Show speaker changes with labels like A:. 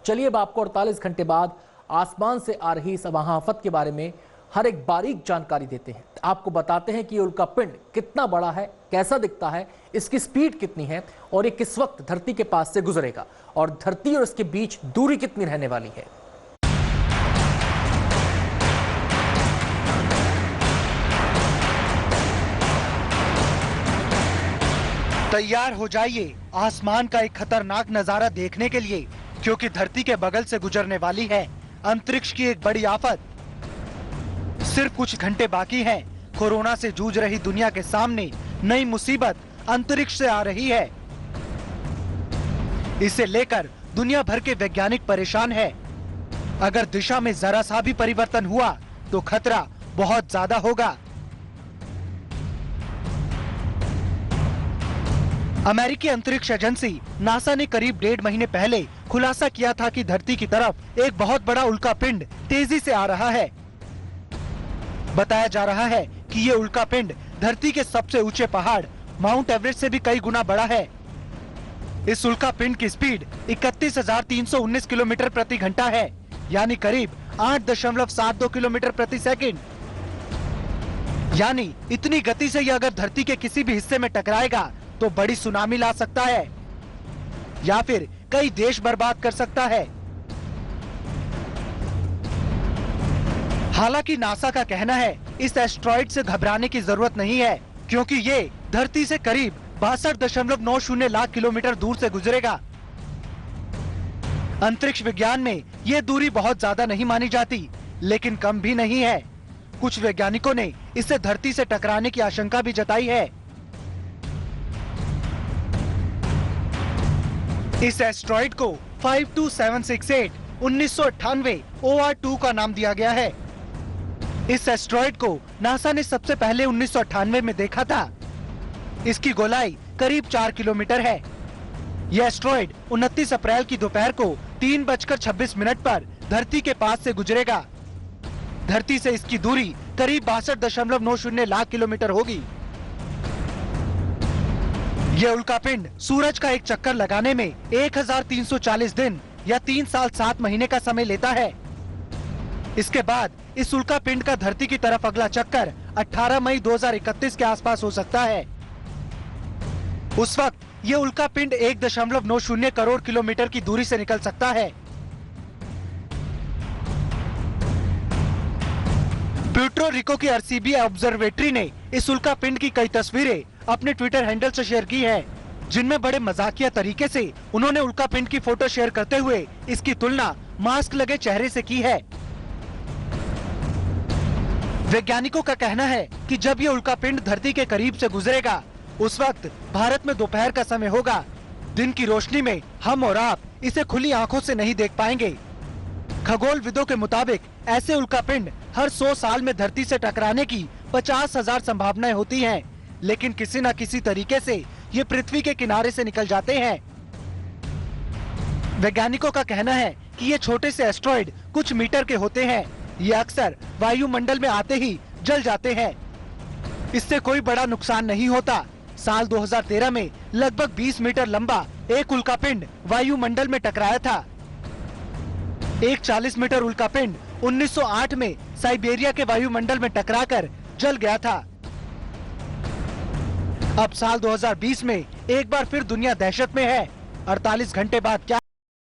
A: चलिए अब आपको 48 घंटे बाद आसमान से आ रही इस महाआफत के बारे में हर एक बारीक जानकारी देते हैं। आपको बताते हैं कि ये उल्का पिंड कितना बड़ा है, कैसा दिखता है, इसकी स्पीड कितनी है और ये किस वक्त धरती के पास से गुजरेगा और धरती और इसके बीच दूरी कितनी रहने वाली है।
B: तैयार हो जाइए आसमान का एक खतरनाक नजारा देखने के लिए, क्योंकि धरती के बगल से गुजरने वाली है अंतरिक्ष की एक बड़ी आफत। सिर्फ कुछ घंटे बाकी हैं, कोरोना से जूझ रही दुनिया के सामने नई मुसीबत अंतरिक्ष से आ रही है। इसे लेकर दुनिया भर के वैज्ञानिक परेशान है। अगर दिशा में जरा सा भी परिवर्तन हुआ तो खतरा बहुत ज्यादा होगा। अमेरिकी अंतरिक्ष एजेंसी नासा ने करीब 1.5 महीने पहले खुलासा किया था कि धरती की तरफ एक बहुत बड़ा उल्का पिंड तेजी से आ रहा है। बताया जा रहा है कि ये उल्का पिंड धरती के सबसे ऊंचे पहाड़ माउंट एवरेस्ट से भी कई गुना बड़ा है। इस उल्का पिंड की स्पीड 31,319 किलोमीटर प्रति घंटा है, यानी करीब 8.72 किलोमीटर प्रति सेकंड। यानी इतनी गति से यह अगर धरती के किसी भी हिस्से में टकराएगा तो बड़ी सुनामी ला सकता है या फिर कई देश बर्बाद कर सकता है। हालांकि नासा का कहना है इस एस्ट्रॉइड से घबराने की जरूरत नहीं है, क्योंकि ये धरती से करीब 62.90 लाख किलोमीटर दूर से गुजरेगा। अंतरिक्ष विज्ञान में ये दूरी बहुत ज्यादा नहीं मानी जाती, लेकिन कम भी नहीं है। कुछ वैज्ञानिकों ने इसे धरती से टकराने की आशंका भी जताई है। इस एस्ट्रॉइड को 52768 1998 OR2 का नाम दिया गया है। इस एस्ट्रॉइड को नासा ने सबसे पहले 1998 में देखा था। इसकी गोलाई करीब 4 किलोमीटर है। यह एस्ट्रॉइड 29 अप्रैल की दोपहर को 3:26 पर धरती के पास से गुजरेगा। धरती से इसकी दूरी करीब 62.90 लाख किलोमीटर होगी। यह उल्का पिंड सूरज का एक चक्कर लगाने में 1340 दिन या 3 साल 7 महीने का समय लेता है। इसके बाद इस उल्का पिंड का धरती की तरफ अगला चक्कर 18 मई 2031 के आसपास हो सकता है। उस वक्त यह उल्का पिंड 1.90 करोड़ किलोमीटर की दूरी से निकल सकता है। प्यूर्टो रिको की आरसीबी ऑब्जर्वेटरी ने इस उल्का पिंड की कई तस्वीरें अपने ट्विटर हैंडल से शेयर की है, जिनमें बड़े मजाकिया तरीके से उन्होंने उल्का पिंड की फोटो शेयर करते हुए इसकी तुलना मास्क लगे चेहरे से की है। वैज्ञानिकों का कहना है कि जब यह उल्का पिंड धरती के करीब से गुजरेगा, उस वक्त भारत में दोपहर का समय होगा। दिन की रोशनी में हम और आप इसे खुली आंखों से नहीं देख पाएंगे। खगोलविदों के मुताबिक ऐसे उल्का पिंड हर 100 साल में धरती से टकराने की 50,000 संभावनाएं होती हैं, लेकिन किसी न किसी तरीके से ये पृथ्वी के किनारे से निकल जाते हैं। वैज्ञानिकों का कहना है कि ये छोटे से एस्ट्रॉइड कुछ मीटर के होते हैं। ये अक्सर वायुमंडल में आते ही जल जाते हैं। इससे कोई बड़ा नुकसान नहीं होता। साल 2013 में लगभग 20 मीटर लंबा एक उल्का पिंड वायुमंडल में टकराया था। एक 40 मीटर उल्का पिंड 1908 में साइबेरिया के वायुमंडल में टकराकर जल गया था। अब साल 2020 में एक बार फिर दुनिया दहशत में है। 48 घंटे बाद क्या